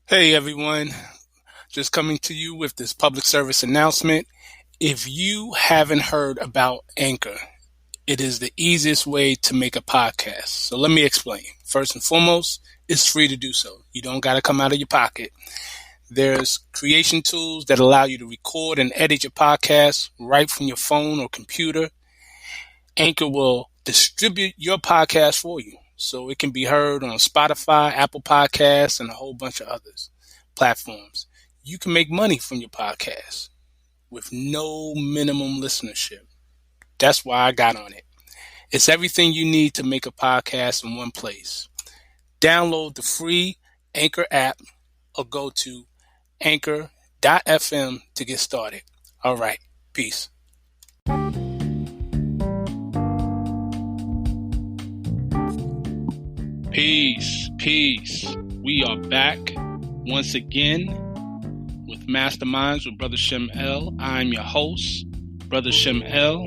Hey everyone, just coming to you with this public service announcement. If you haven't heard about Anchor, it is the easiest way to make a podcast. So let me explain. First and foremost, it's free to do so. You don't got to come out of your pocket. There's creation tools that allow you to record and edit your podcast right from your phone or computer. Anchor will distribute your podcast for you, so it can be heard on Spotify, Apple Podcasts, and a whole bunch of others platforms. You can make money from your podcast with no minimum listenership. That's why I got on it. It's everything you need to make a podcast in one place. Download the free Anchor app or go to anchor.fm to get started. All right, peace. Peace. We are back once again with Masterminds with Brother Shem L. I'm your host, Brother Shem L,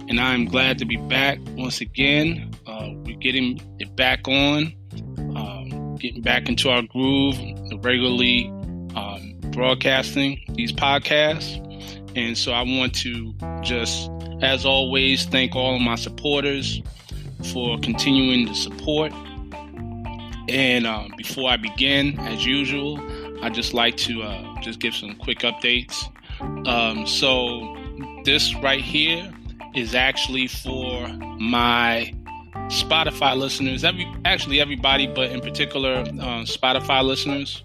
and I'm glad to be back once again. We're getting it back on, getting back into our groove, regularly broadcasting these podcasts. And so I want to just, as always, thank all of my supporters for continuing to support. And before I begin, as usual, I'd just like to just give some quick updates. So this right here is actually for my Spotify listeners, everybody, but in particular Spotify listeners.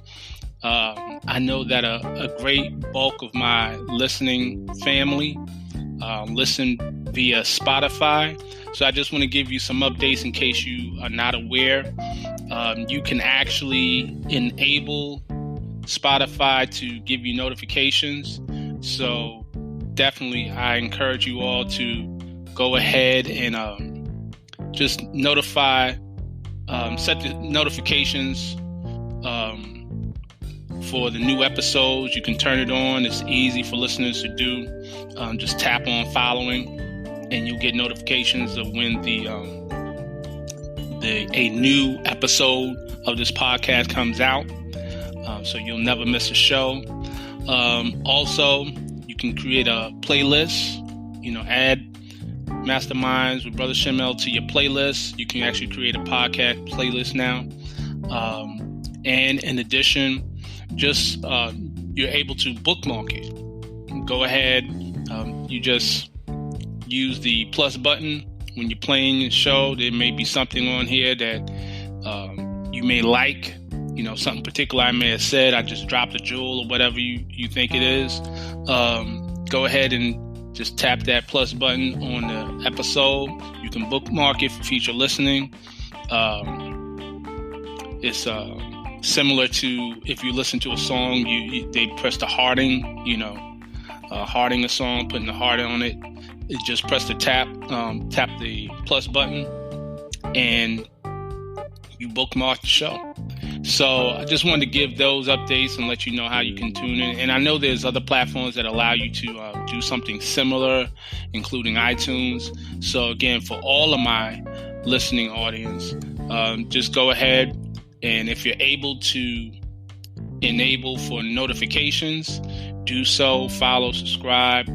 I know that a great bulk of my listening family listen via Spotify. So I just want to give you some updates in case you are not aware. You can actually enable Spotify to give you notifications. So definitely I encourage you all to go ahead and just notify, set the notifications for the new episodes. You can turn it on. It's easy for listeners to do. Just tap on following and you'll get notifications of when a new episode of this podcast comes out. So you'll never miss a show. Also, you can create a playlist, add Masterminds with Brother Shem L to your playlist. You can actually create a podcast playlist now. And in addition, just you're able to bookmark it. Go ahead, you just use the plus button when you're playing the show. There may be something on here that you may like, something particular I may have said. I just dropped a jewel or whatever you think it is. Go ahead and just tap that plus button on the episode. You can bookmark it for future listening. It's similar to if you listen to a song, they press the hearting, hearting a song, putting the heart on it. It just press the tap the plus button, and you bookmark the show. So I just wanted to give those updates and let you know how you can tune in. And I know there's other platforms that allow you to do something similar, including iTunes. So again, for all of my listening audience, just go ahead, and if you're able to enable for notifications, do so. Follow, subscribe,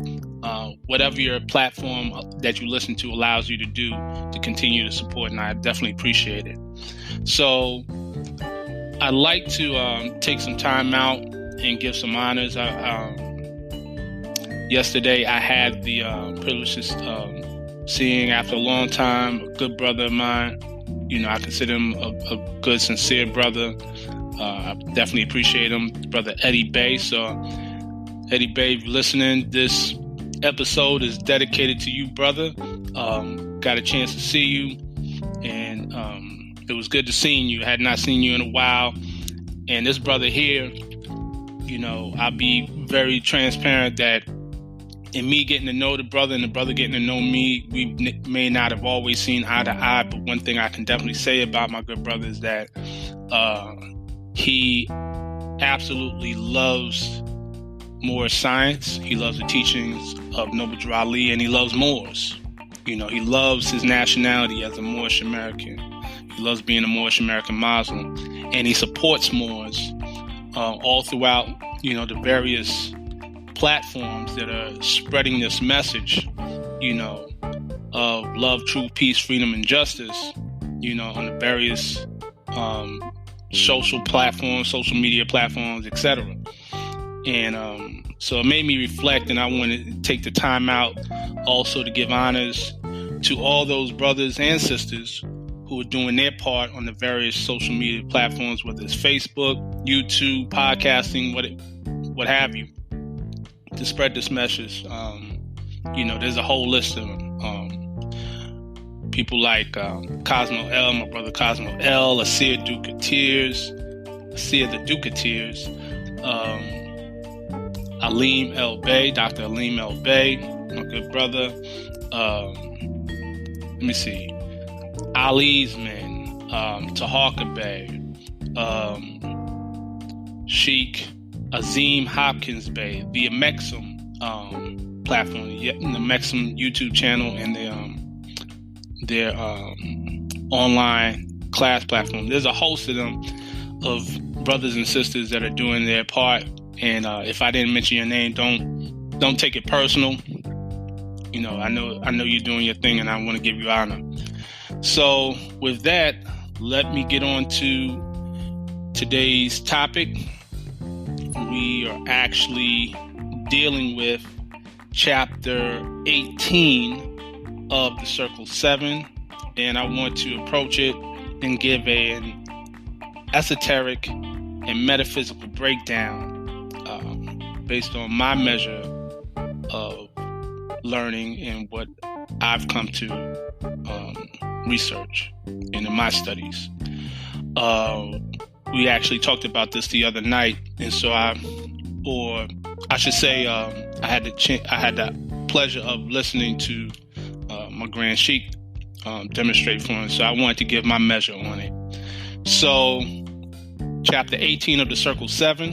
whatever your platform that you listen to allows you to do to continue to support, and I definitely appreciate it. So I'd like to take some time out and give some honors. Yesterday I had the privilege of seeing, after a long time, a good brother of mine. I consider him a good, sincere brother. I definitely appreciate him, Brother Eddie Bay. So Eddie Bay, if you're listening, this episode is dedicated to you, brother. Got a chance to see you, and it was good to see you. I had not seen you in a while. And this brother here, I'll be very transparent that in me getting to know the brother and the brother getting to know me, we may not have always seen eye to eye, but one thing I can definitely say about my good brother is that he absolutely loves Moor science. He loves the teachings of Noble Drew Ali, and he loves Moors. He loves his nationality as a Moorish American. He loves being a Moorish American Muslim, and he supports Moors all throughout, the various platforms that are spreading this message, of love, truth, peace, freedom, and justice, on the various social platforms, social media platforms, etc. And so it made me reflect, and I wanted to take the time out also to give honors to all those brothers and sisters who are doing their part on the various social media platforms, whether it's Facebook, YouTube, podcasting, what have you, to spread this message. There's a whole list of people like Cosmo L, my brother Cosmo L, Asir the Duketeers, Aleem El Bey, Dr. Aleem El Bey, my good brother. Let me see. Ali's Men, Tahaka Bey, Sheikh Azim Hopkins Bey, the Mexum platform, the Mexum YouTube channel, and their online class platform. There's a host of them, of brothers and sisters that are doing their part. And if I didn't mention your name, don't take it personal. I know you're doing your thing, and I want to give you honor. So with that, let me get on to today's topic. We are actually dealing with Chapter 18 of the Circle 7, and I want to approach it and give an esoteric and metaphysical breakdown based on my measure of learning and what I've come to research and in my studies. We actually talked about this the other night, and so I had the pleasure of listening to my Grand Sheikh demonstrate for him, so I wanted to give my measure on it. So, Chapter 18 of the Circle 7,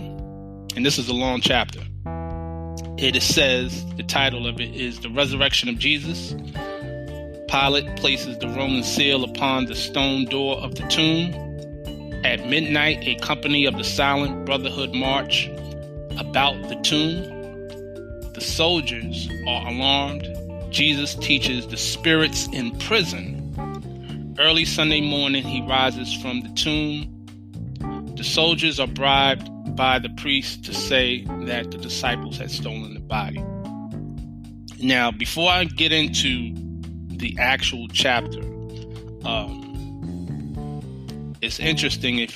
and this is a long chapter. It says, the title of it is The Resurrection of Jesus. Pilate places the Roman seal upon the stone door of the tomb. At midnight, a company of the Silent Brotherhood march about the tomb. The soldiers are alarmed. Jesus teaches the spirits in prison. Early Sunday morning, he rises from the tomb. The soldiers are bribed by the priest to say that the disciples had stolen the body. Now, before I get into the actual chapter, it's interesting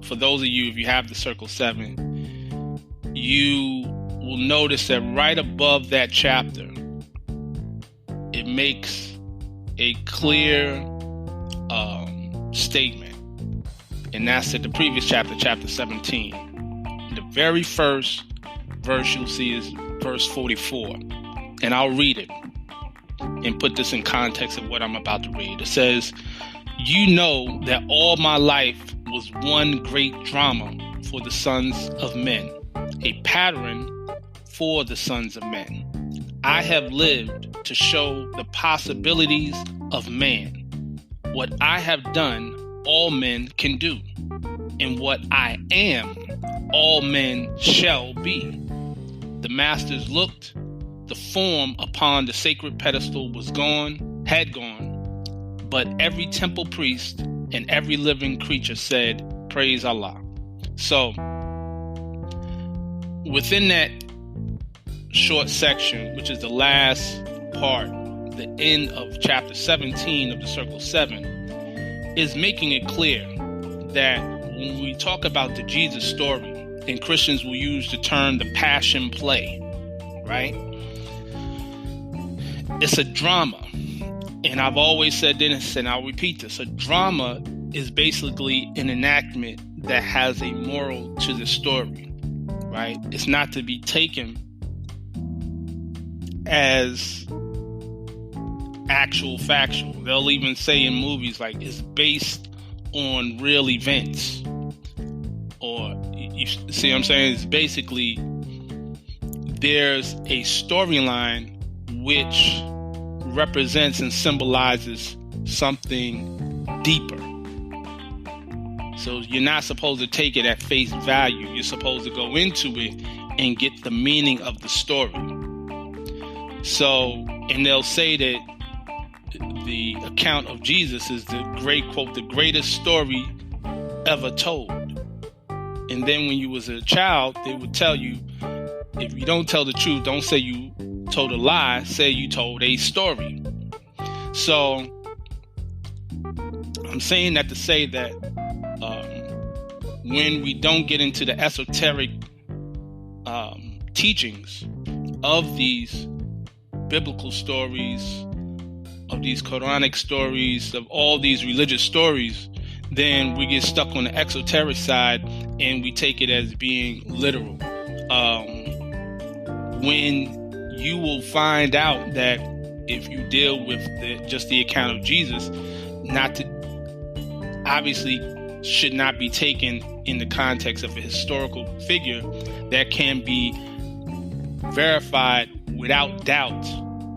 for those of you, if you have the Circle 7, you will notice that right above that chapter, it makes a clear statement. And that's at the previous chapter, Chapter 17. The very first verse you'll see is verse 44. And I'll read it and put this in context of what I'm about to read. It says, "You know that all my life was one great drama for the sons of men, a pattern for the sons of men. I have lived to show the possibilities of man. What I have done, all men can do. And what I am, all men shall be." The masters looked. The form upon the sacred pedestal had gone. But every temple priest and every living creature said, "Praise Allah." So, within that short section, which is the last part, the end of Chapter 17 of the Circle 7, is making it clear that when we talk about the Jesus story, and Christians will use the term the passion play, right? It's a drama. And I've always said this, and I'll repeat this. A drama is basically an enactment that has a moral to the story, right? It's not to be taken as actual factual. They'll even say in movies like it's based on real events. Or, you see what I'm saying? It's basically, there's a storyline which represents and symbolizes something deeper, So you're not supposed to take it at face value. You're supposed to go into it and get the meaning of the story. So, and they'll say that the account of Jesus is the great, quote, the greatest story ever told. And then when you was a child, they would tell you, if you don't tell the truth, don't say you told a lie, say you told a story. So I'm saying that to say that when we don't get into the esoteric teachings of these biblical stories, of these Quranic stories, of all these religious stories, then we get stuck on the exoteric side and we take it as being literal. When you will find out that if you deal with just the account of Jesus, obviously should not be taken in the context of a historical figure that can be verified without doubt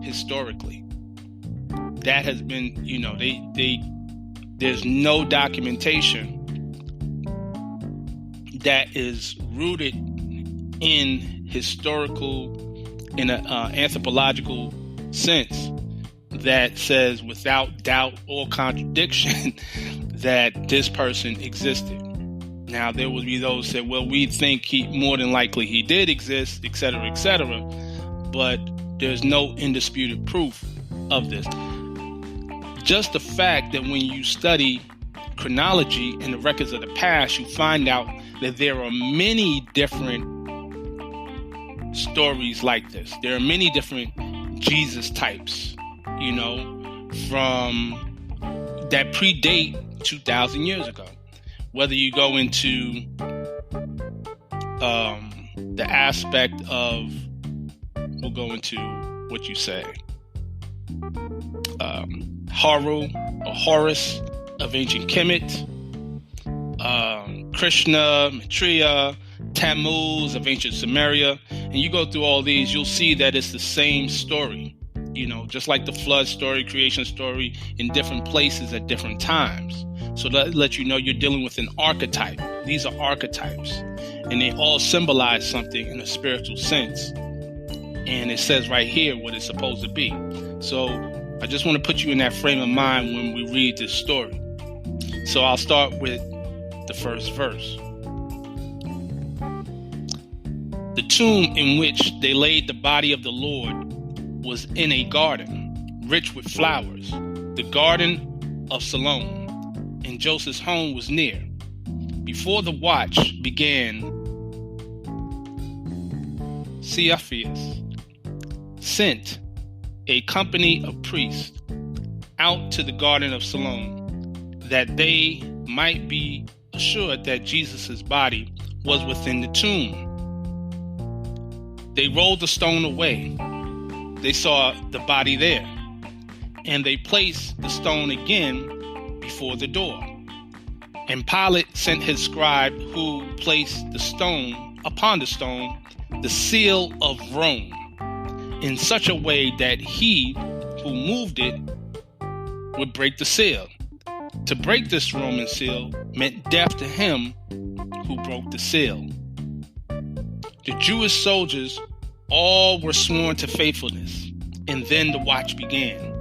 historically. That has been, there's no documentation that is rooted in in an anthropological sense that says without doubt or contradiction that this person existed. Now, there will be those that say, well, we think more than likely he did exist, etc., etc., but there's no indisputed proof of this. Just the fact that when you study chronology and the records of the past, you find out that there are many different stories like this. There are many different Jesus types, from that predate 2,000 years ago. Whether you go into the aspect of, we'll go into what you say, Horus of ancient Kemet, Krishna, Maitreya, Tammuz of ancient Sumeria, and you go through all these, you'll see that it's the same story, just like the flood story, creation story, in different places at different times. So that lets you know you're dealing with an archetype. These are archetypes, and they all symbolize something in a spiritual sense. And it says right here what it's supposed to be. So I just want to put you in that frame of mind when we read this story. So I'll start with the first verse. The tomb in which they laid the body of the Lord was in a garden, rich with flowers, the garden of Salome, and Joseph's home was near. Before the watch began, Cephas sent a company of priests out to the garden of Salome, that they might be assured that Jesus' body was within the tomb. They rolled the stone away. They saw the body there, and they placed the stone again before the door. And Pilate sent his scribe, who placed the stone upon the stone, the seal of Rome, in such a way that he who moved it would break the seal. To break this Roman seal meant death to him who broke the seal. The Jewish soldiers all were sworn to faithfulness, and then the watch began.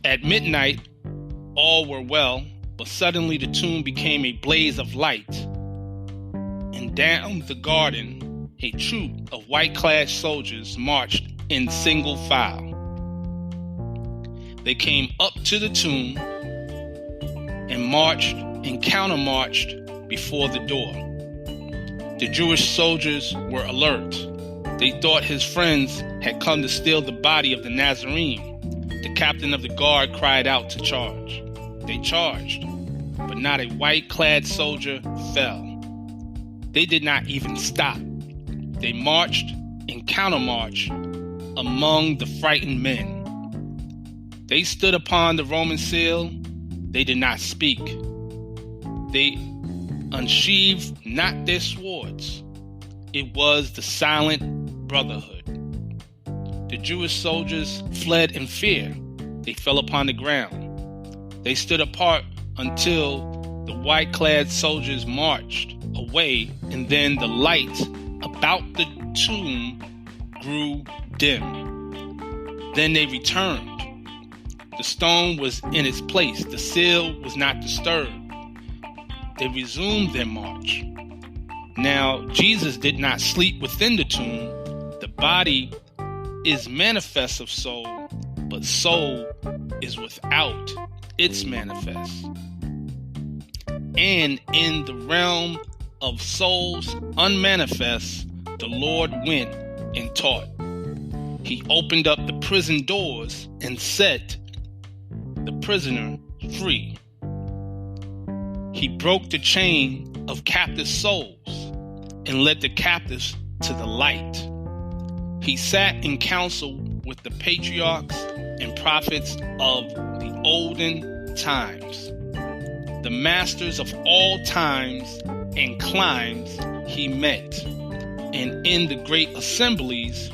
At midnight, all were well, but suddenly the tomb became a blaze of light, and down the garden a troop of white-clad soldiers marched in single file. They came up to the tomb and marched and countermarched before the door. The Jewish soldiers were alert. They thought his friends had come to steal the body of the Nazarene. The captain of the guard cried out to charge. They charged, but not a white-clad soldier fell. They did not even stop. They marched and countermarched among the frightened men. They stood upon the Roman seal. They did not speak. They unsheathed not their swords. It was the silent brotherhood. The Jewish soldiers fled in fear. They fell upon the ground. They stood apart until the white-clad soldiers marched away, and then the light about the tomb grew dim. Then they returned. The stone was in its place. The seal was not disturbed. They resumed their march. Now, Jesus did not sleep within the tomb. The body is manifest of soul, but soul is without its manifest. And in the realm of souls unmanifest, the Lord went and taught. He opened up the prison doors and set the prisoner free. He broke the chain of captive souls and led the captives to the light. He sat in council with the patriarchs and prophets of the olden times, the masters of all times and climes he met. And in the great assemblies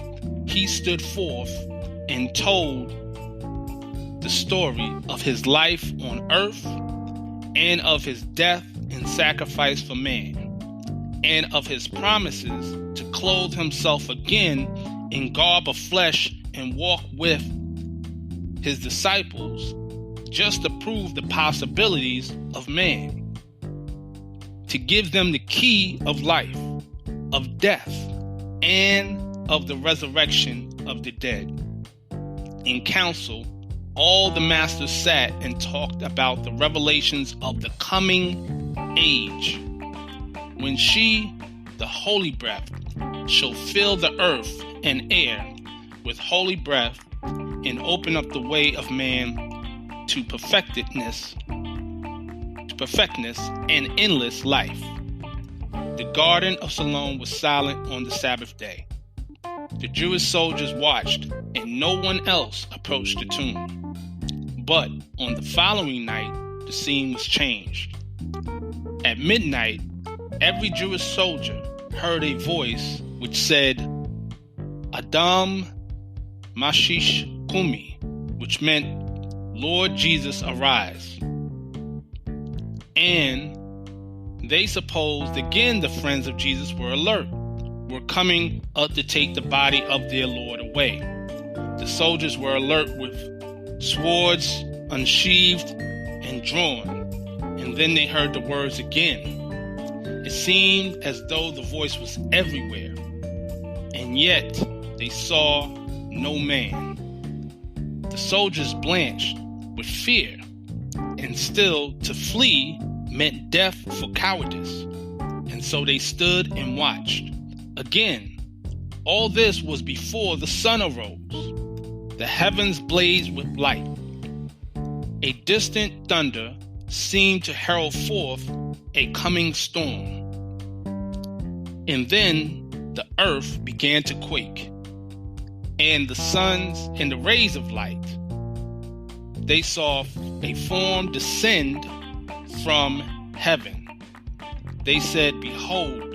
he stood forth and told the story of his life on earth, and of his death and sacrifice for man, and of his promises to clothe himself again in garb of flesh and walk with his disciples, just to prove the possibilities of man, to give them the key of life, of death, and of the resurrection of the dead. In council, all the masters sat and talked about the revelations of the coming age, when she, the holy breath, shall fill the earth and air with holy breath and open up the way of man to perfectness and endless life. The garden of Siloam was silent on the Sabbath day. The Jewish soldiers watched, and no one else approached the tomb. But on the following night, the scene was changed. At midnight, every Jewish soldier heard a voice which said, ADON, MASHICH, CUMI, which meant, Lord Jesus, arise. And they supposed again the friends of Jesus were alert, were coming up to take the body of their Lord away. The soldiers were alert with swords unsheathed and drawn, and then they heard the words again. It seemed as though the voice was everywhere, and yet they saw no man. The soldiers blanched with fear, and still to flee meant death for cowardice, and so they stood and watched. Again, all this was before the sun arose. The heavens blazed with light. A distant thunder seemed to herald forth a coming storm. And then the earth began to quake, and the suns and the rays of light. They saw a form descend from heaven. They said, Behold,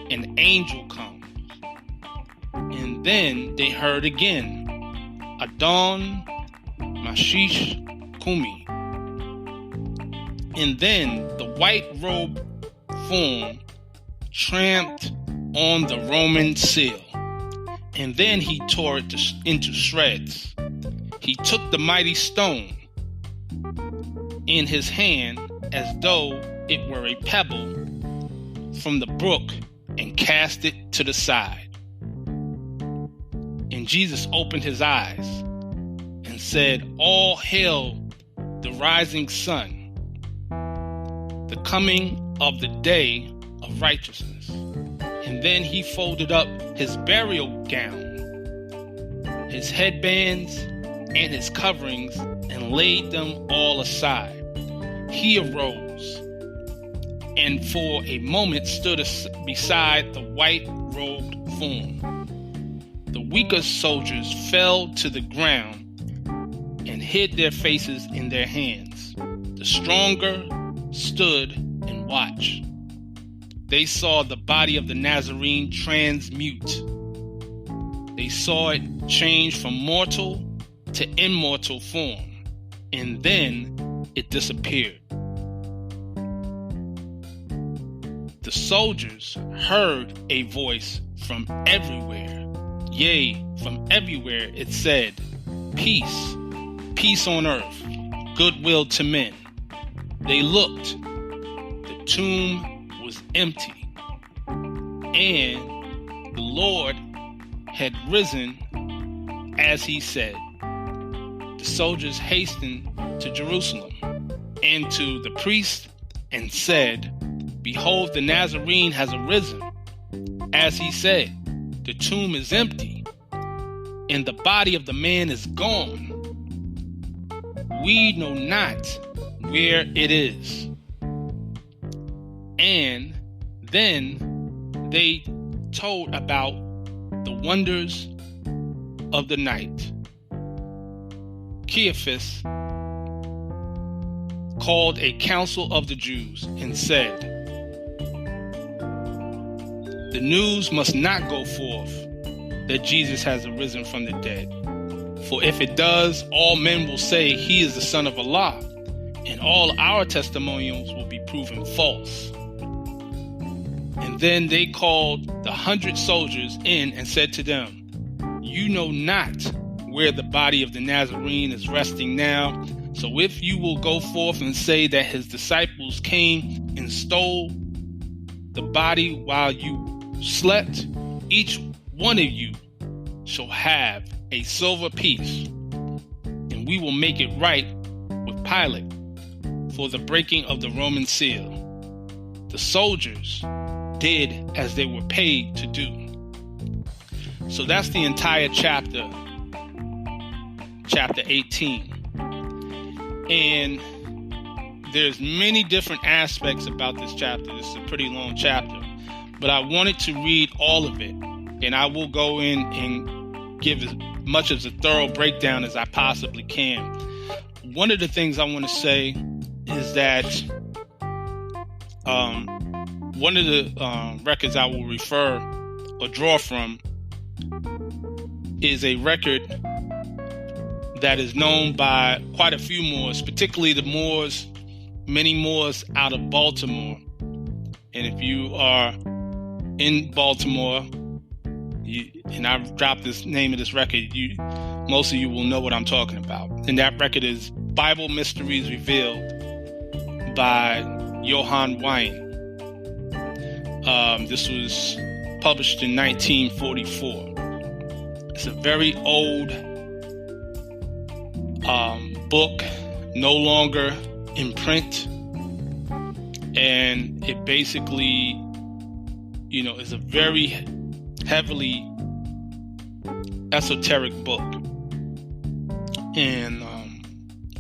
an angel comes. And then they heard again, ADON, MASHICH, CUMI. And then the white-robed form tramped on the Roman seal. And then he tore it into shreds. He took the mighty stone in his hand as though it were a pebble from the brook and cast it to the side. And Jesus opened his eyes and said, All hail the rising sun, the coming of the day of righteousness. And then he folded up his burial gown, his headbands, and his coverings, and laid them all aside. He arose and for a moment stood beside the white-robed form. The weaker soldiers fell to the ground and hid their faces in their hands. The stronger stood and watched. They saw the body of the Nazarene transmute. They saw it change from mortal to immortal form, and then it disappeared. the soldiers heard a voice from everywhere. Yea, from everywhere it said, peace, peace on earth, goodwill to men. They looked, the tomb was empty, and the Lord had risen as he said. The soldiers hastened to Jerusalem and to the priest and said, behold, the Nazarene has arisen, as he said. The tomb is empty, and the body of the man is gone. We know not where it is. And then they told about the wonders of the night. Caiaphas called a council of the Jews and said, the news must not go forth that Jesus has arisen from the dead. For if it does, all men will say he is the Son of Allah, and all our testimonials will be proven false. And then they called the 100 soldiers in and said to them, you know not where the body of the Nazarene is resting now. So if you will go forth and say that his disciples came and stole the body while you slept, each one of you shall have a silver piece, and we will make it right with Pilate for the breaking of the Roman seal. The soldiers did as they were paid to do. So that's the entire chapter 18. And there's many different aspects about this chapter. This is a pretty long chapter, but I wanted to read all of it, and I will go in and give as much of a thorough breakdown as I possibly can. One of the things I want to say is that one of the records I will refer or draw from is a record that is known by quite a few Moors, particularly the Moors, many Moors out of Baltimore. And if you are in Baltimore, and I've dropped this name of this record, most of you will know what I'm talking about. And that record is Bible Mysteries Revealed by Johann Wein. This was published in 1944. It's a very old book, no longer in print, and it basically, is a very heavily esoteric book, and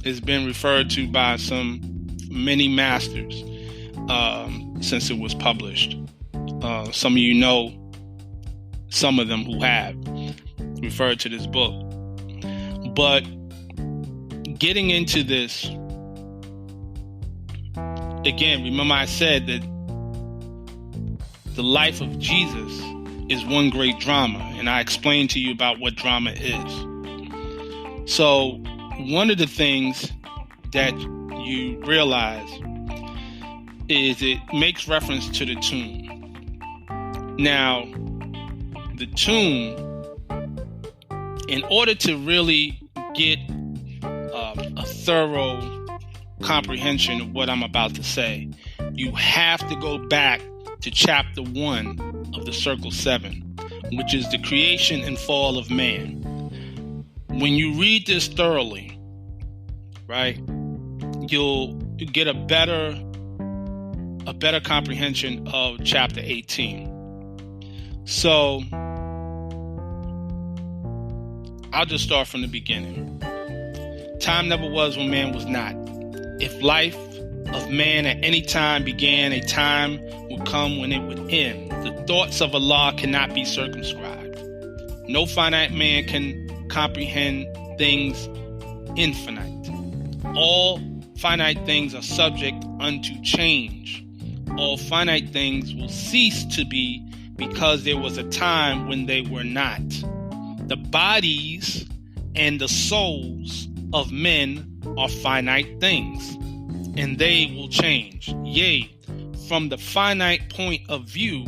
it's been referred to by many masters since it was published. Some of you know some of them who have referred to this book. But getting into this, again, remember I said that the life of Jesus is one great drama, and I explained to you about what drama is. So one of the things that you realize is it makes reference to the tomb. Now, the tomb, in order to really get a thorough comprehension of what I'm about to say, you have to go back to chapter 1 of the Circle 7, which is the creation and fall of man. When you read this thoroughly, right, you'll get a better comprehension of chapter 18. So I'll just start from the beginning. Time never was when man was not. If life of man at any time began, a time would come when it would end. The thoughts of Allah cannot be circumscribed. No finite man can comprehend things infinite. All finite things are subject unto change. All finite things will cease to be because there was a time when they were not. The bodies and the souls of men are finite things, and they will change. Yea, from the finite point of view,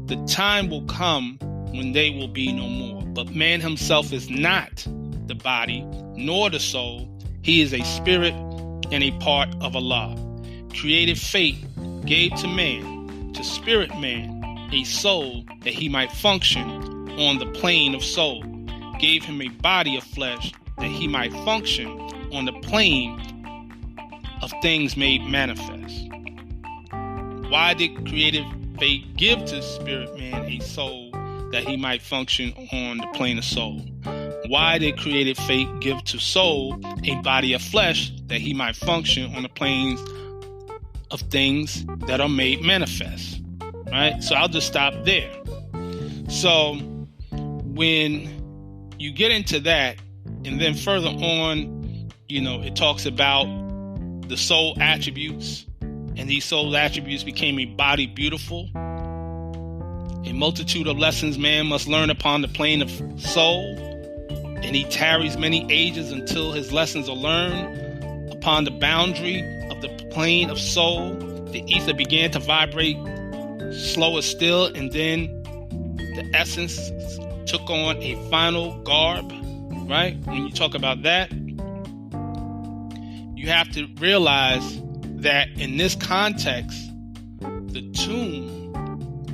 the time will come when they will be no more. But man himself is not the body, nor the soul. He is a spirit and a part of Allah. Creative fate gave to man, to spirit man, a soul that he might function on the plane of soul. Gave him a body of flesh that he might function on the plane of things made manifest. Why did creative fate give to spirit man a soul that he might function on the plane of soul? Why did creative fate give to soul a body of flesh that he might function on the planes of things that are made manifest? Right? So I'll just stop there. So when you get into that, and then further on, it talks about the soul attributes, and these soul attributes became a body beautiful. A multitude of lessons man must learn upon the plane of soul, and he tarries many ages until his lessons are learned. Upon the boundary of the plane of soul, the ether began to vibrate slower still, and then the essence took on a final garb, right? When you talk about that, you have to realize that in this context, the tomb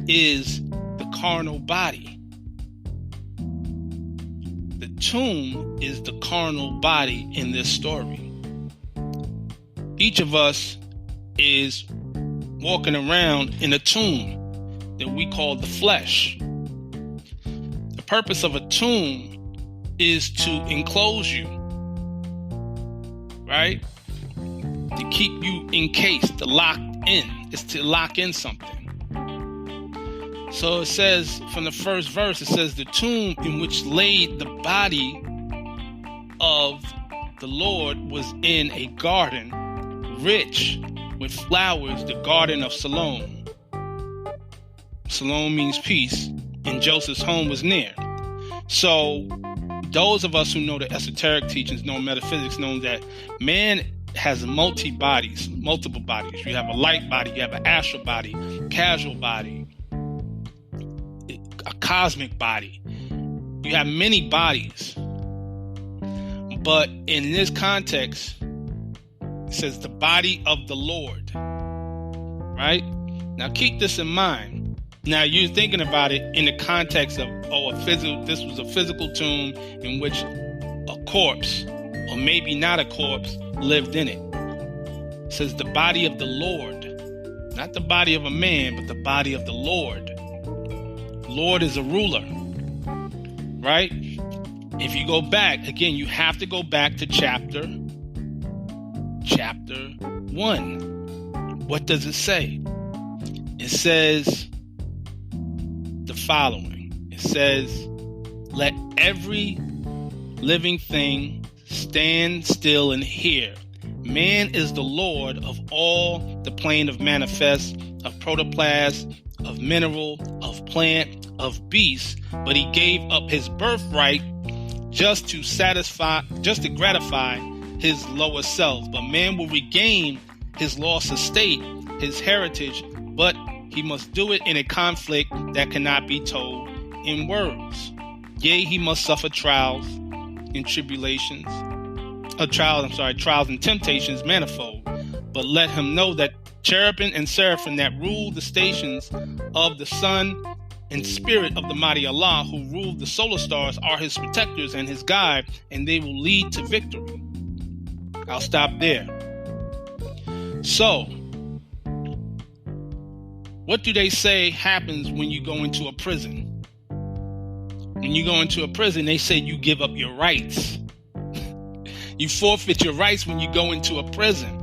is the carnal body. The tomb is the carnal body in this story. Each of us is walking around in a tomb that we call the flesh. The purpose of a tomb is to enclose you, right? To keep you encased, to lock in. It's to lock in something. So it says from the first verse, it says, the tomb in which laid the body of the Lord was in a garden rich with flowers, the garden of Salome. Salome means peace, and Joseph's home was near. So those of us who know the esoteric teachings, know metaphysics, know that man has multiple bodies. You have a light body, you have an astral body, casual body, a cosmic body. You have many bodies. But in this context, it says the body of the Lord. Right? Now keep this in mind. Now you're thinking about it in the context of, this was a physical tomb in which a corpse, or maybe not a corpse, lived in it. It says the body of the Lord, not the body of a man, but the body of the Lord. Lord is a ruler, right? If you go back, again, you have to go back to chapter 1. What does it say? It says the following. It says, let every living thing stand still and hear. Man is the Lord of all the plane of manifest, of protoplasm, of mineral, of plant, of beast, but he gave up his birthright just to gratify his lower self. But man will regain his lost estate, his heritage, but he must do it in a conflict that cannot be told in words. Yea, he must suffer trials and tribulations, trials and temptations manifold. But let him know that cherubim and seraphim that rule the stations of the sun and spirit of the mighty Allah, who rule the solar stars, are his protectors and his guide, and they will lead to victory. I'll stop there. So, what do they say happens when you go into a prison? When you go into a prison, they say you give up your rights. You forfeit your rights when you go into a prison.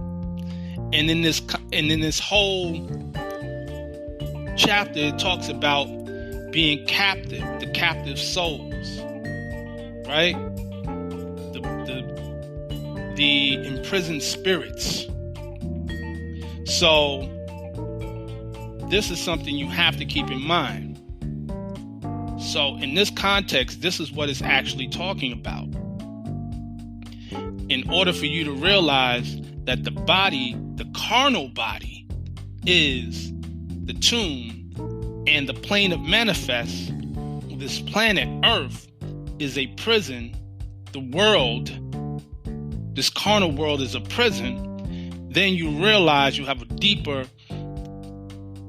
And in this whole chapter, it talks about being captive, the captive souls, right? The imprisoned spirits. So this is something you have to keep in mind. So in this context, this is what it's actually talking about. In order for you to realize that the body, the carnal body, is the tomb, and the plane of manifest, this planet Earth, is a prison. The world, this carnal world, is a prison. Then you realize you have a deeper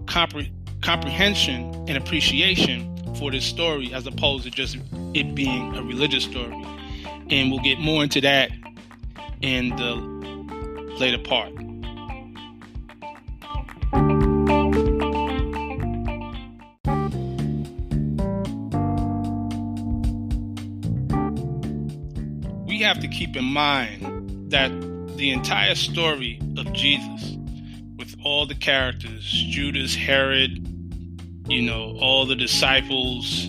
comprehension and appreciation for this story, as opposed to just it being a religious story. And we'll get more into that in the later part. We have to keep in mind that the entire story of Jesus, with all the characters, Judas, Herod, all the disciples,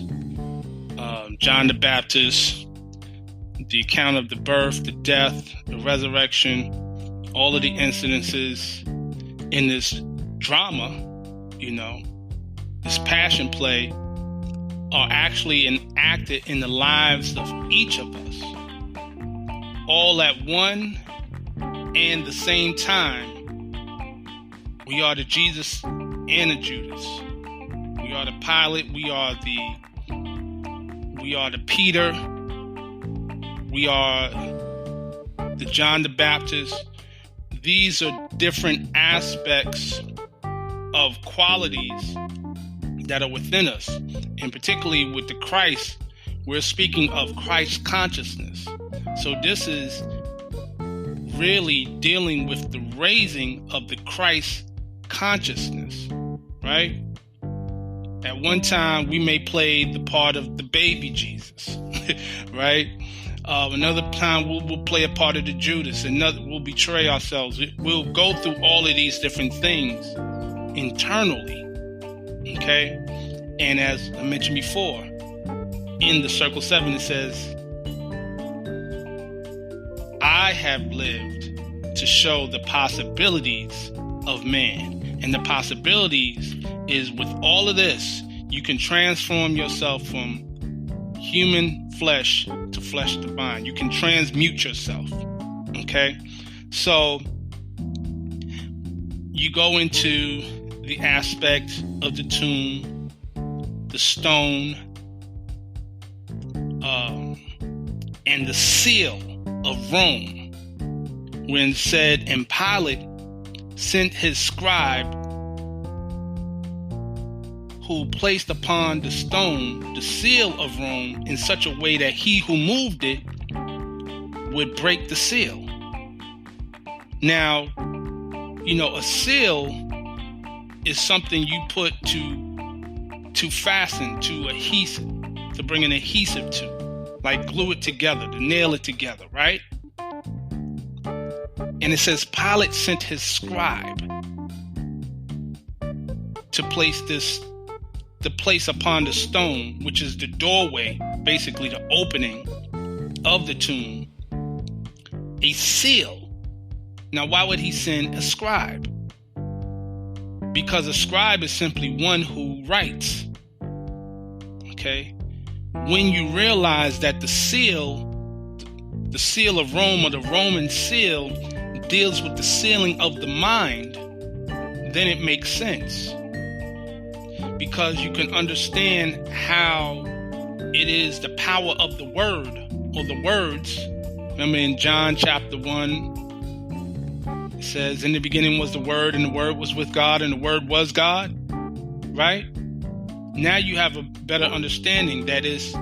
John the Baptist, the account of the birth, the death, the resurrection, all of the incidences in this drama, this passion play, are actually enacted in the lives of each of us, all at one and the same time. We are the Jesus and the Judas. We are the Pilate. We are the Peter. We are the John the Baptist. These are different aspects of qualities that are within us. And particularly with the Christ, we're speaking of Christ consciousness. So this is really dealing with the raising of the Christ consciousness, right? At one time, we may play the part of the baby Jesus, right? Another time, we'll play a part of the Judas. Another, we'll betray ourselves. We'll go through all of these different things internally, okay? And as I mentioned before, in the Circle 7, it says, I have lived to show the possibilities of man. And the possibilities is, with all of this, you can transform yourself from human flesh to flesh divine. You can transmute yourself. Okay? So you go into the aspect of the tomb, the stone, and the seal of Rome, when it said, and Pilate sent his scribe, who placed upon the stone the seal of Rome in such a way that he who moved it would break the seal. Now, a seal is something you put to fasten, to adhesive, to bring an adhesive to, like glue it together, to nail it together, right? And it says Pilate sent his scribe to place upon the stone, which is the doorway, basically the opening of the tomb, a seal. Now, why would he send a scribe? Because a scribe is simply one who writes. Okay? When you realize that the seal of Rome, or the Roman seal, deals with the sealing of the mind, then it makes sense. Because you can understand how it is the power of the word, or the words. Remember in John chapter 1, it says, in the beginning was the Word, and the Word was with God, and the Word was God. Right? Now you have a better understanding that is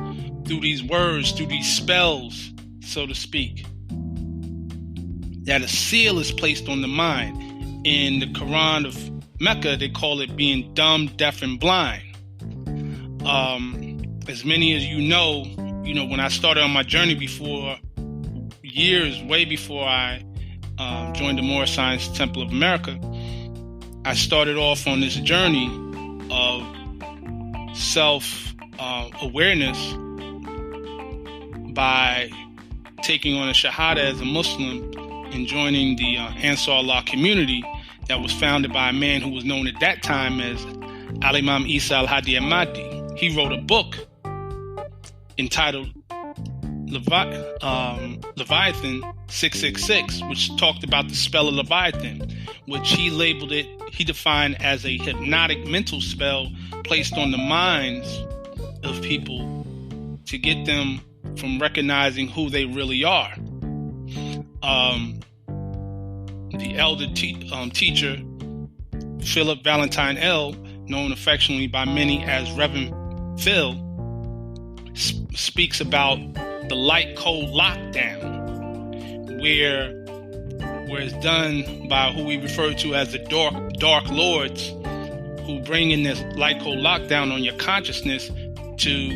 through these words, through these spells, so to speak, that a seal is placed on the mind. In the Quran of Mecca, they call it being dumb, deaf, and blind. As many as you know, when I started on my journey before, way before I joined the Moor Science Temple of America, I started off on this journey of self-awareness by taking on a Shahada as a Muslim and joining the Ansar Allah community that was founded by a man who was known at that time as Al-Imam Isa al-Hadi al-Mahdi. He wrote a book entitled Leviathan 666, which talked about the spell of Leviathan, which he labeled it, he defined as a hypnotic mental spell placed on the minds of people to get them from recognizing who they really are. The elder teacher, Philip Valentine L., known affectionately by many as Reverend Phil, speaks about the light code lockdown, where it's done by who we refer to as the dark lords, who bring in this light code lockdown on your consciousness, to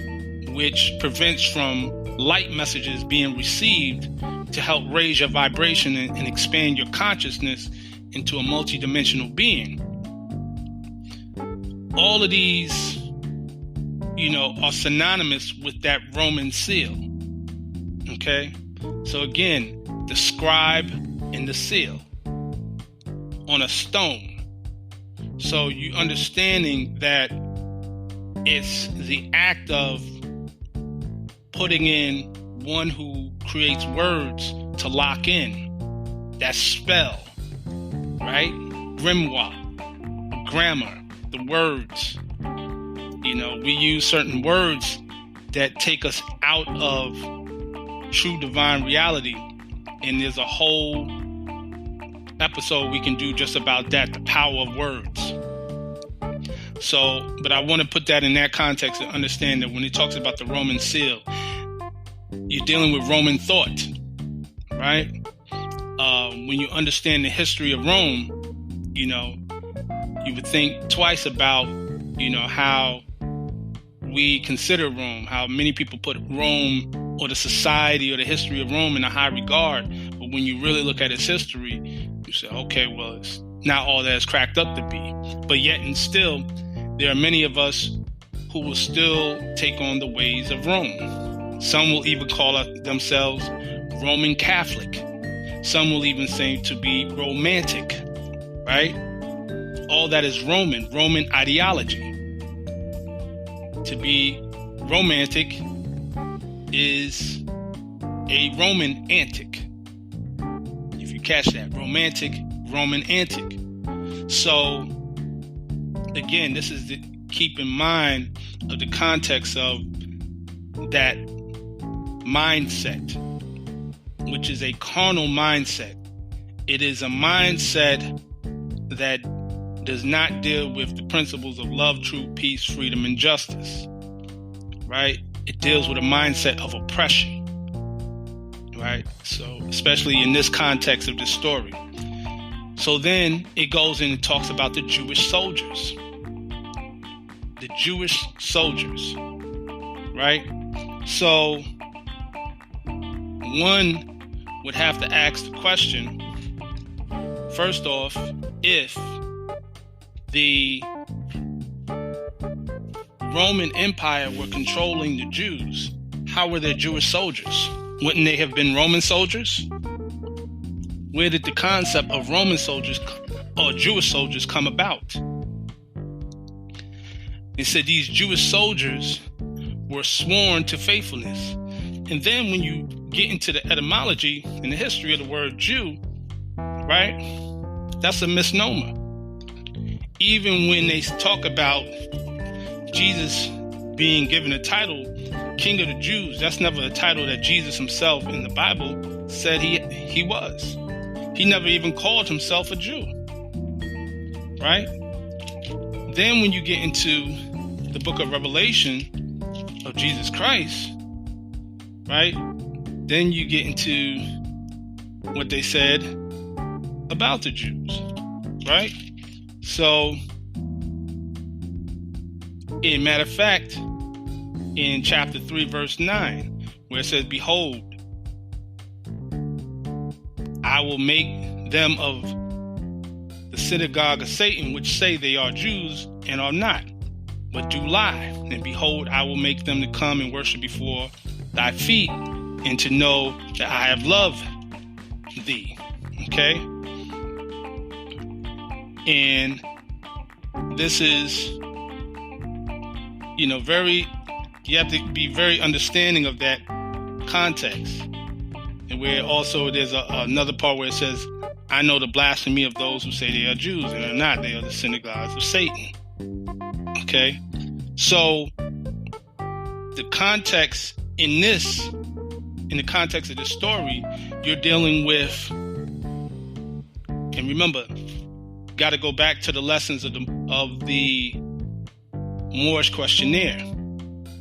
which prevents from light messages being received to help raise your vibration and expand your consciousness into a multidimensional being. All of these, are synonymous with that Roman seal. Okay? So again, the scribe and the seal on a stone. So you understanding that it's the act of putting in one who creates words to lock in that spell, right? Grimoire, grammar, the words. We use certain words that take us out of true divine reality, and there's a whole episode we can do just about that, the power of words. So, but I want to put that in that context and understand that when it talks about the Roman seal, you're dealing with Roman thought, right? When you understand the history of Rome, you would think twice about, how we consider Rome, how many people put Rome or the society or the history of Rome in a high regard. But when you really look at its history, you say, okay, well, it's not all that it's cracked up to be. But yet and still, there are many of us who will still take on the ways of Rome. Some will even call themselves Roman Catholic. Some will even say to be romantic, right? All that is Roman ideology. To be romantic is a Roman antic. If you catch that, romantic, Roman antic. So, again, this is the keep in mind of the context of that mindset, which is a carnal mindset. It is a mindset that does not deal with the principles of love, truth, peace, freedom, and justice, right? It deals with a mindset of oppression, right? So, especially in this context of this story. So then it goes in and talks about the Jewish soldiers. The Jewish soldiers, right? So one would have to ask the question, first off, if the Roman Empire were controlling the Jews, how were there Jewish soldiers? Wouldn't they have been Roman soldiers? Where did the concept of Roman soldiers or Jewish soldiers come about? It said these Jewish soldiers were sworn to faithfulness. And then when you get into the etymology and the history of the word Jew, right, that's a misnomer. Even when they talk about Jesus being given a title, King of the Jews, that's never a title that Jesus himself in the Bible said he was. He never even called himself a Jew, right? Then when you get into the book of Revelation of Jesus Christ, right, then you get into what they said about the Jews, right? So, in matter of fact, in chapter 3, verse 9, where it says, "Behold, I will make them of the synagogue of Satan, which say they are Jews and are not, but do lie. And behold, I will make them to come and worship before thy feet, and to know that I have loved thee." Okay? And this is, you have to be very understanding of that context. And where also there's another part where it says, I know the blasphemy of those who say they are Jews and are not. They are the synagogues of Satan. Okay? So, the context in the context of this story, you're dealing with, and remember, got to go back to the lessons of the Moorish questionnaire,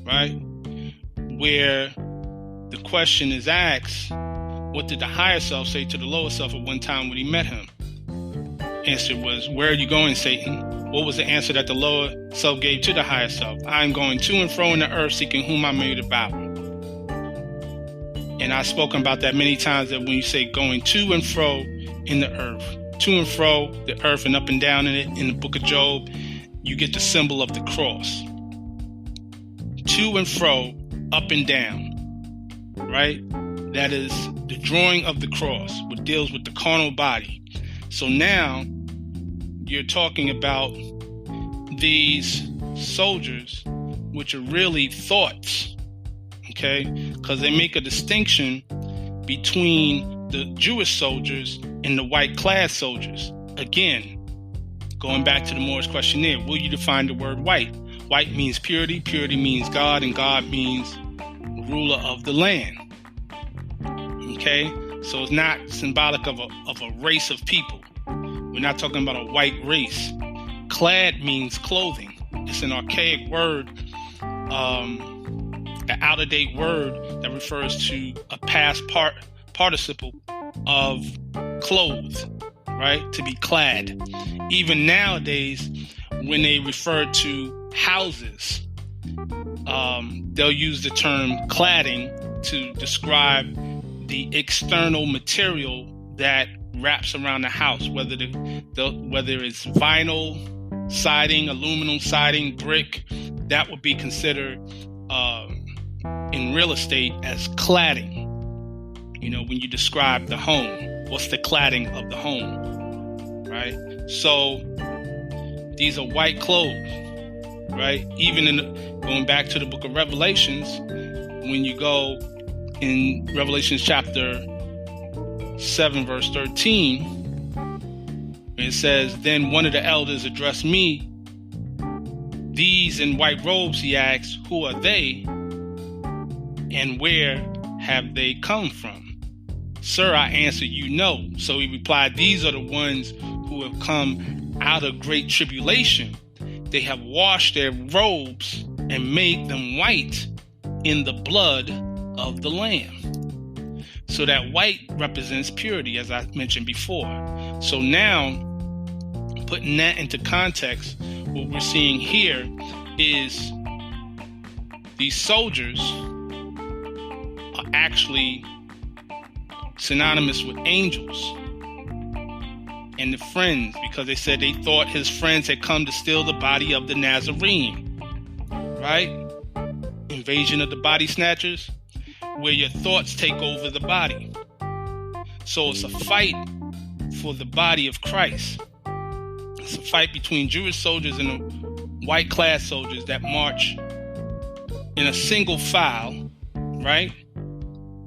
right? Where the question is asked, what did the higher self say to the lower self at one time when he met him? Answer was, where are you going, Satan? What was the answer that the lower self gave to the higher self? I am going to and fro in the earth, seeking whom I may devour. And I've spoken about that many times, that when you say going to and fro in the earth, to and fro the earth and up and down in it, in the book of Job, you get the symbol of the cross. To and fro, up and down, right? That is the drawing of the cross, what deals with the carnal body. So now you're talking about these soldiers, which are really thoughts, okay? Because they make a distinction between the Jewish soldiers and the white-clad soldiers. Again, going back to the Moorish questionnaire, will you define the word white? White means purity, purity means God, and God means ruler of the land. Okay? So it's not symbolic of a race of people. We're not talking about a white race. Clad means clothing. It's an archaic word, an out-of-date word that refers to a past participle of clothes, right? To be clad. Even nowadays, when they refer to houses, they'll use the term cladding to describe the external material that wraps around the house, whether it's vinyl siding, aluminum siding, brick. That would be considered in real estate as cladding. You know, when you describe the home, what's the cladding of the home, right? So these are white clothes, right? Even going back to the book of Revelations, when you go in Revelations chapter 7, verse 13, it says, then one of the elders addressed me. These in white robes, he asked, who are they and where have they come from? Sir, I answered, you know. So he replied, these are the ones who have come out of great tribulation. They have washed their robes and made them white in the blood of the Lamb. So that white represents purity, as I mentioned before. So now, putting that into context, what we're seeing here is these soldiers are actually synonymous with angels and the friends, because they said they thought his friends had come to steal the body of the Nazarene, right? Invasion of the body snatchers, where your thoughts take over the body. So it's a fight for the body of Christ. It's a fight between Jewish soldiers and the white-clad soldiers that march in a single file, right?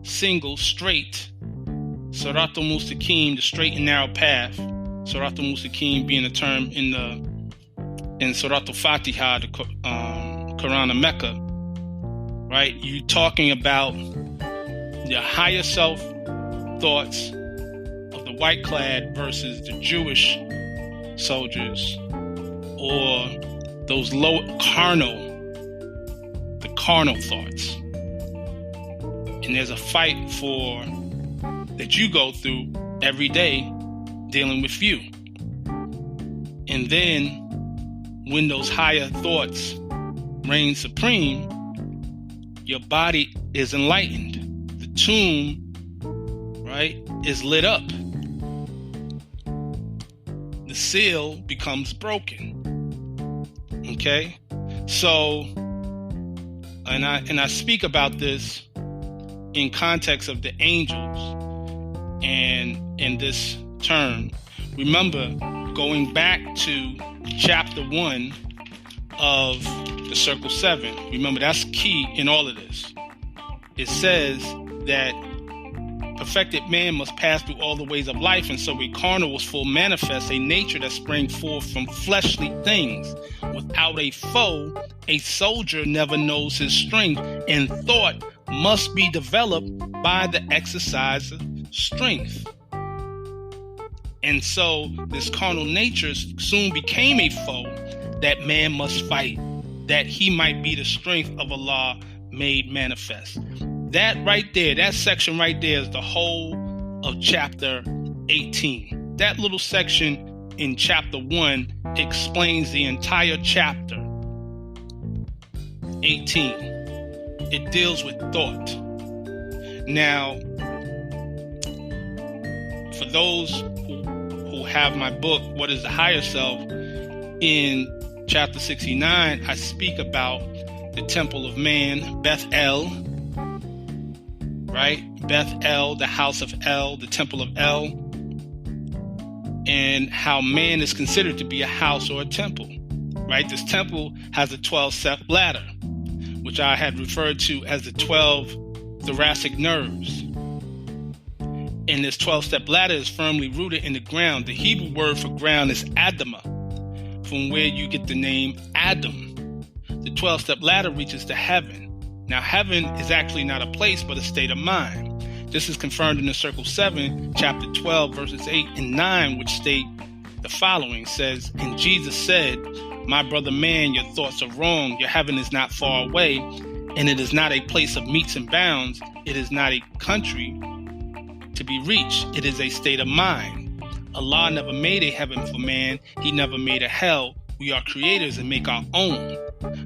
Single, straight. Siratul Mustaqim, the straight and narrow path. Siratul Mustaqim being a term in Suratul Fatiha, the Quran of Mecca, right? You're talking about the higher self thoughts of the white-clad versus the Jewish soldiers, or those low carnal thoughts. And there's a fight that you go through every day dealing with you. And then when those higher thoughts reign supreme, your body is enlightened. The tomb, right, is lit up. The seal becomes broken. Okay? So, and I speak about this in context of the angels and in this term. Remember, going back to chapter 1 of the Circle 7, remember that's key in all of this. It says that the perfected man must pass through all the ways of life, and so a carnal was full manifest, a nature that sprang forth from fleshly things. Without a foe, a soldier never knows his strength, and thought must be developed by the exercise of strength. And so this carnal nature soon became a foe that man must fight, that he might be the strength of Allah made manifest. That right there, that section right there is the whole of chapter 18. That little section in chapter 1 explains the entire chapter 18. It deals with thought. Now, for those who have my book, What is the Higher Self, in chapter 69, I speak about the temple of man, Beth El, right? Beth El, the house of El, the temple of El, and how man is considered to be a house or a temple, right? This temple has a 12-step ladder, which I had referred to as the 12 thoracic nerves. And this 12-step ladder is firmly rooted in the ground. The Hebrew word for ground is Adamah, from where you get the name Adam. The 12-step ladder reaches to heaven. Now, heaven is actually not a place, but a state of mind. This is confirmed in the Circle 7, chapter 12, verses 8 and 9, which state the following. Says, and Jesus said, my brother man, your thoughts are wrong. Your heaven is not far away, and it is not a place of metes and bounds. It is not a country to be reached. It is a state of mind. Allah never made a heaven for man. He never made a hell. We are creators and make our own.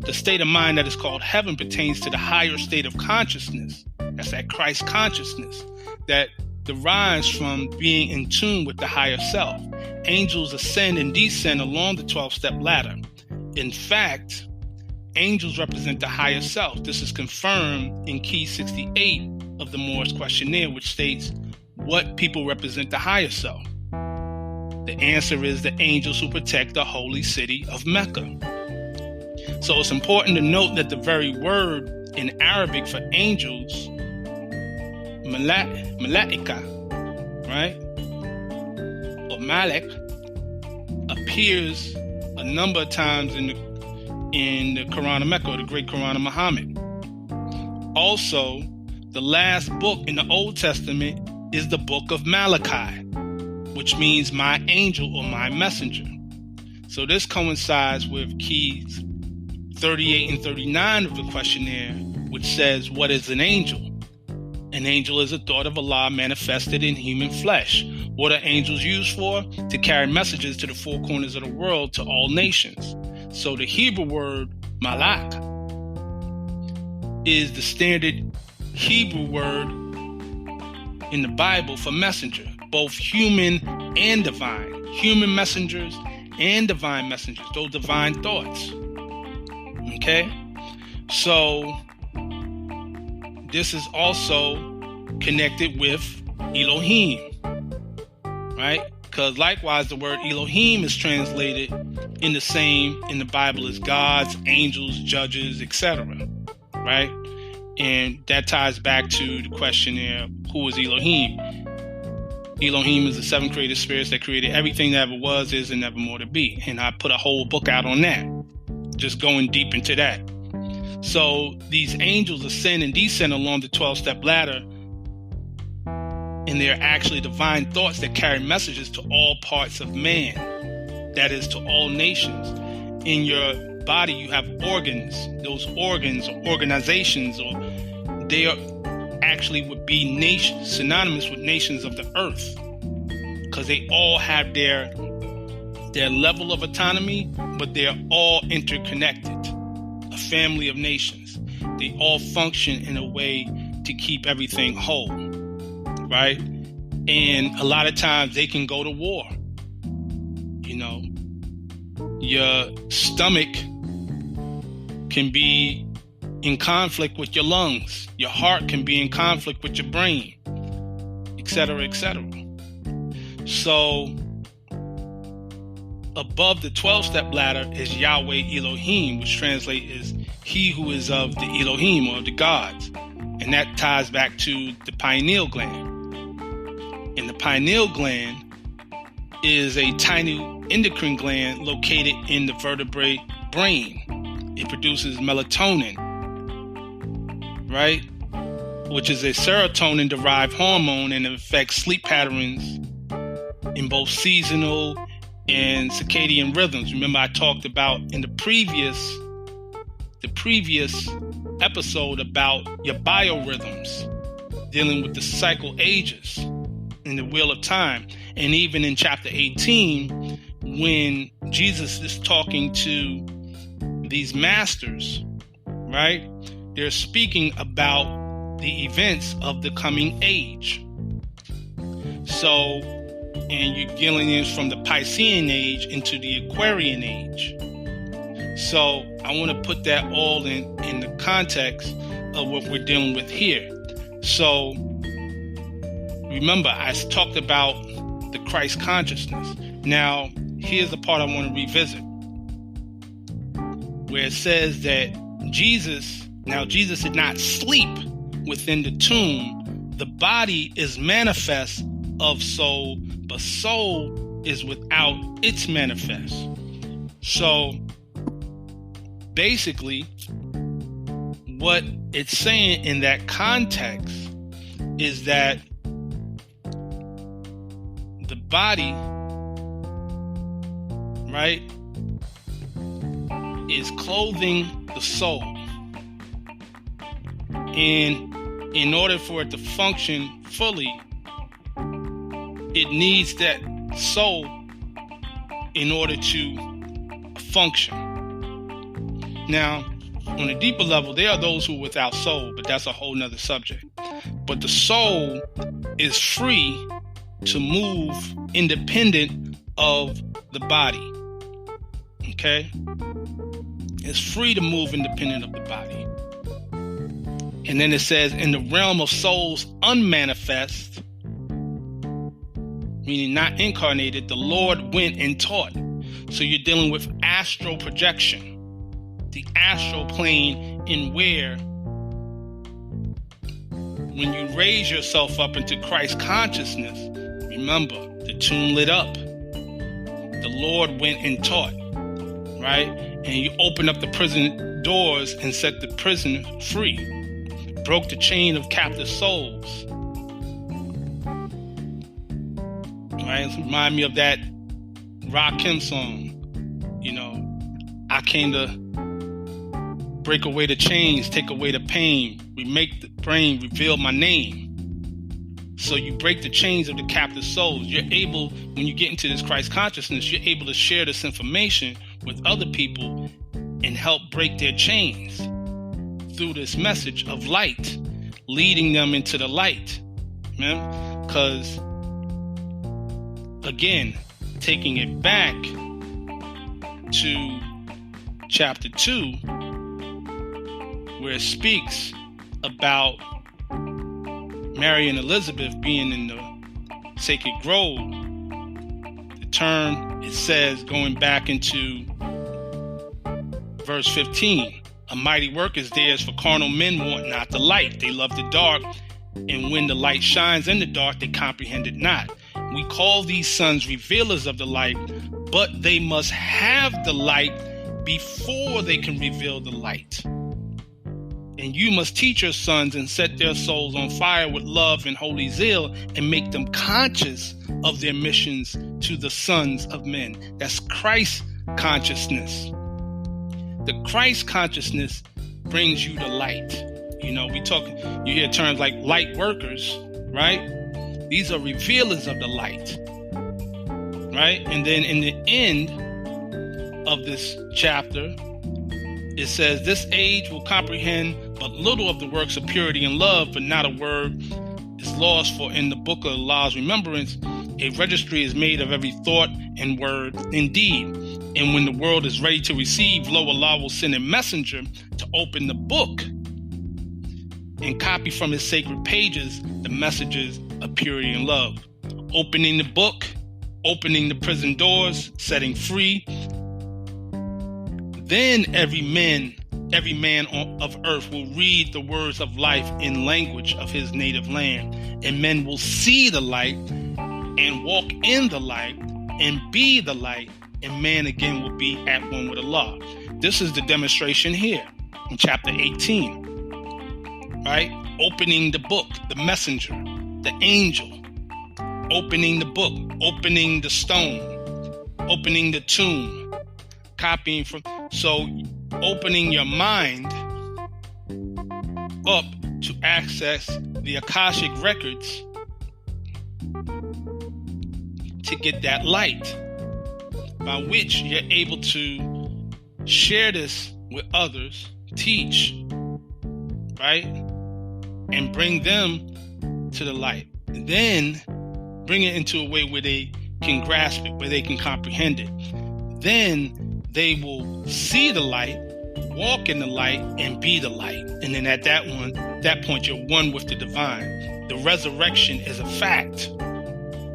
The state of mind that is called heaven pertains to the higher state of consciousness. That's that Christ consciousness that derives from being in tune with the higher self. Angels ascend and descend along the 12-step ladder. In fact, angels represent the higher self. This is confirmed in key 68 of the Moor's questionnaire, which states, what people represent the higher self? The answer is the angels who protect the holy city of Mecca. So it's important to note that the very word in Arabic for angels, malaika, right, or malik, appears a number of times in the Quran of Mecca, or the Great Quran of Muhammad. Also, the last book in the Old Testament is the book of Malachi, which means my angel or my messenger. So this coincides with keys 38 and 39 of the questionnaire, which says, what is an angel? An angel is a thought of Allah manifested in human flesh. What are angels used for? To carry messages to the four corners of the world, to all nations. So the Hebrew word malak is the standard Hebrew word in the Bible for messenger, both human and divine. Human messengers and divine messengers, those divine thoughts. Okay? So this is also connected with Elohim, right? Because likewise, the word Elohim is translated in the Bible as gods, angels, judges, etc. Right? And that ties back to the questionnaire, who is Elohim? Elohim is the seven created spirits that created everything that ever was, is, and never more to be. And I put a whole book out on that, just going deep into that. So these angels ascend and descend along the 12-step ladder, and they're actually divine thoughts that carry messages to all parts of man, that is, to all nations. In your body, you have organs. Those organs or organizations, or they are actually would be synonymous with nations of the earth, because they all have their level of autonomy, but they're all interconnected. A family of nations. They all function in a way to keep everything whole, right? And a lot of times they can go to war. You know, your stomach can be in conflict with your lungs. Your heart can be in conflict with your brain, etc., etc. So above the 12-step ladder is Yahweh Elohim, which translates as he who is of the Elohim, or the gods. And that ties back to the pineal gland. And the pineal gland is a tiny endocrine gland located in the vertebrate brain. It produces melatonin, right? Which is a serotonin-derived hormone, and it affects sleep patterns in both seasonal and circadian rhythms. Remember, I talked about in the previous episode about your biorhythms, dealing with the cycle ages and the wheel of time. And even in chapter 18, when Jesus is talking to these masters, right? They're speaking about the events of the coming age. So, and you're dealing this from the Piscean age into the Aquarian age. So I want to put that all in the context of what we're dealing with here. So remember, I talked about the Christ consciousness. Now, here's the part I want to revisit, where it says that Jesus did not sleep within the tomb. The body is manifest of soul, but soul is without its manifest. So basically, what it's saying in that context is that the body, right, is clothing the soul. And in order for it to function fully, it needs that soul in order to function. Now, on a deeper level, there are those who are without soul, but that's a whole nother subject. But the soul is free to move independent of the body. Okay? It's free to move independent of the body. And then it says, in the realm of souls unmanifest, meaning not incarnated, the Lord went and taught. So you're dealing with astral projection, the astral plane, in where when you raise yourself up into Christ consciousness, remember, the tomb lit up. The Lord went and taught, right? And you opened up the prison doors and set the prisoner free. Broke the chain of captive souls. Right? It reminds me of that Rakim song. You know, I came to break away the chains, take away the pain, remake the brain, reveal my name. So you break the chains of the captive souls. You're able, when you get into this Christ consciousness, you're able to share this information with other people and help break their chains through this message of light, leading them into the light. Because, again, taking it back to chapter 2, where it speaks about Mary and Elizabeth being in the sacred grove, the term, it says, going back into verse 15, a mighty work is theirs, for carnal men want not the light. They love the dark, and when the light shines in the dark, they comprehend it not. We call these sons revealers of the light, but they must have the light before they can reveal the light. And you must teach your sons and set their souls on fire with love and holy zeal, and make them conscious of their missions to the sons of men. That's Christ consciousness. The Christ consciousness brings you to light. You know, you hear terms like light workers, right? These are revealers of the light, right? And then in the end of this chapter, it says, this age will comprehend but little of the works of purity and love, but not a word is lost, for in the book of Allah's remembrance, a registry is made of every thought and word and deed. And when the world is ready to receive, lo, Allah will send a messenger to open the book and copy from his sacred pages the messages of purity and love. Opening the book, opening the prison doors, setting free. Then every man of earth will read the words of life in language of his native land, and men will see the light and walk in the light and be the light, and man again will be at one with Allah. This is the demonstration here in chapter 18, right? Opening the book, the messenger, the angel, opening the book, opening the stone, opening the tomb, copying from. So opening your mind up to access the Akashic records to get that light by which you're able to share this with others, teach, right? And bring them to the light. And then bring it into a way where they can grasp it, where they can comprehend it. Then they will see the light, walk in the light, and be the light. And then at that point, you're one with the divine. The resurrection is a fact,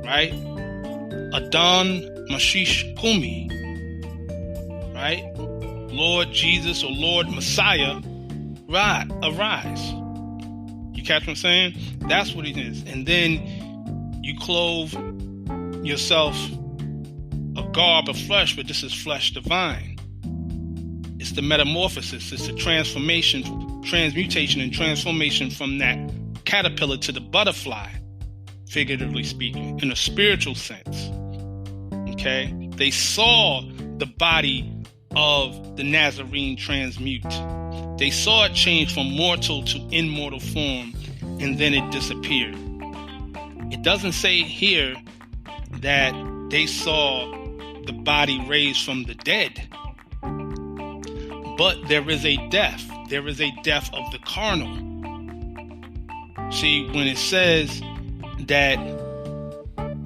right? ADON, MASHICH, CUMI, right? Lord Jesus or Lord Messiah, arise. You catch what I'm saying? That's what it is. And then you clothe yourself a garb of flesh, but this is flesh divine. It's the metamorphosis. It's the transmutation and transformation from that caterpillar to the butterfly, figuratively speaking, in a spiritual sense. Okay? They saw the body of the Nazarene transmute. They saw it change from mortal to immortal form, and then it disappeared. It doesn't say here that they saw the body raised from the dead. But there is a death. There is a death of the carnal. See, when it says that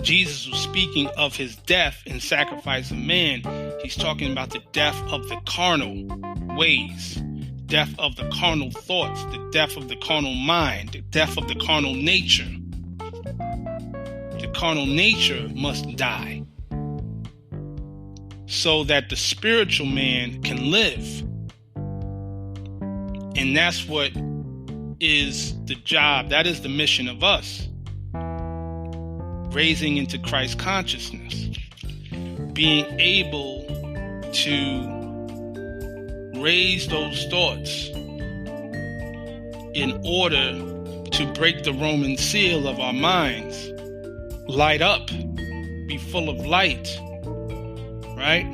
Jesus was speaking of his death and sacrifice of man, he's talking about the death of the carnal ways, death of the carnal thoughts, the death of the carnal mind, the death of the carnal nature. The carnal nature must die so that the spiritual man can live. And that's what is the job. That is the mission of us. Raising into Christ consciousness. Being able to raise those thoughts in order to break the Roman seal of our minds. Light up. Be full of light. Right?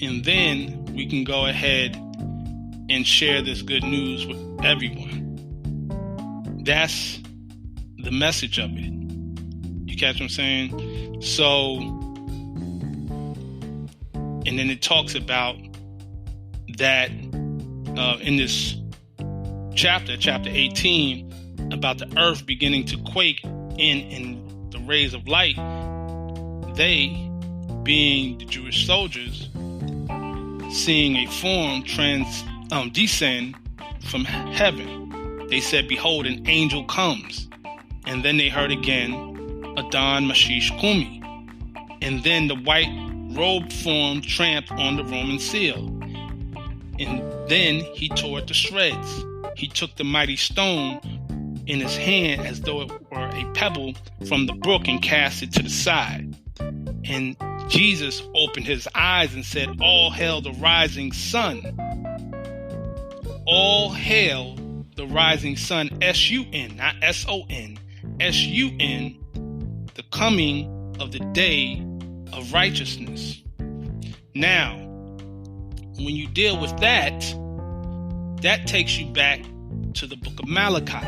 And then we can go ahead and share this good news with everyone. That's the message of it. You catch what I'm saying? So, and then it talks about that in this chapter 18, about the earth beginning to quake in the rays of light. They, being the Jewish soldiers, seeing a form descend from heaven, they said, "Behold, an angel comes." And then they heard again, ADON, MASHICH, CUMI. And then the white robed form tramped on the Roman seal. And then he tore it to shreds. He took the mighty stone in his hand as though it were a pebble from the brook and cast it to the side. And Jesus opened his eyes and said, "All hail the rising sun." All hail the rising sun, S-U-N, not S-O-N, S-U-N, the coming of the day of righteousness. Now, when you deal with that, that takes you back to the book of Malachi.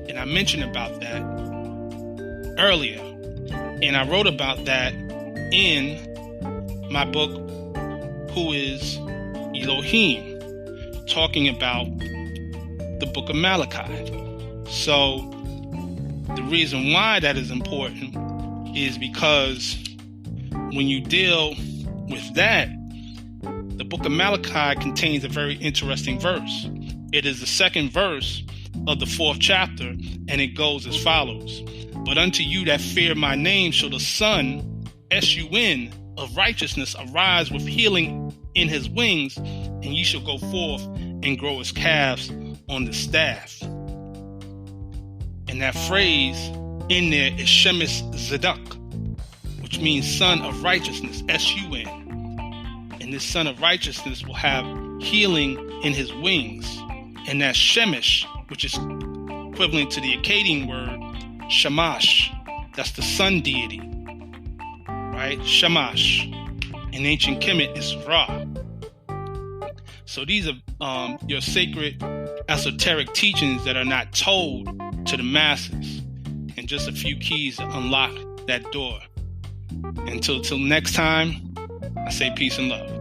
And I mentioned about that earlier. And I wrote about that in my book, Who is Elohim, talking about the book of Malachi. So the reason why that is important is because when you deal with that, the book of Malachi contains a very interesting verse. It is the second verse of the 4th chapter, and it goes as follows. "But unto you that fear my name shall the Son, S-U-N, of righteousness arise with healing in his wings, and ye shall go forth and grow as calves on the staff." And that phrase in there is Shemesh Zadok, which means son of righteousness, S-U-N. And this son of righteousness will have healing in his wings. And that's Shemesh, which is equivalent to the Akkadian word Shamash. That's the sun deity, right? Shamash. In ancient Kemet is Ra. So these are your sacred esoteric teachings that are not told to the masses, and just a few keys to unlock that door. Until next time, I say peace and love.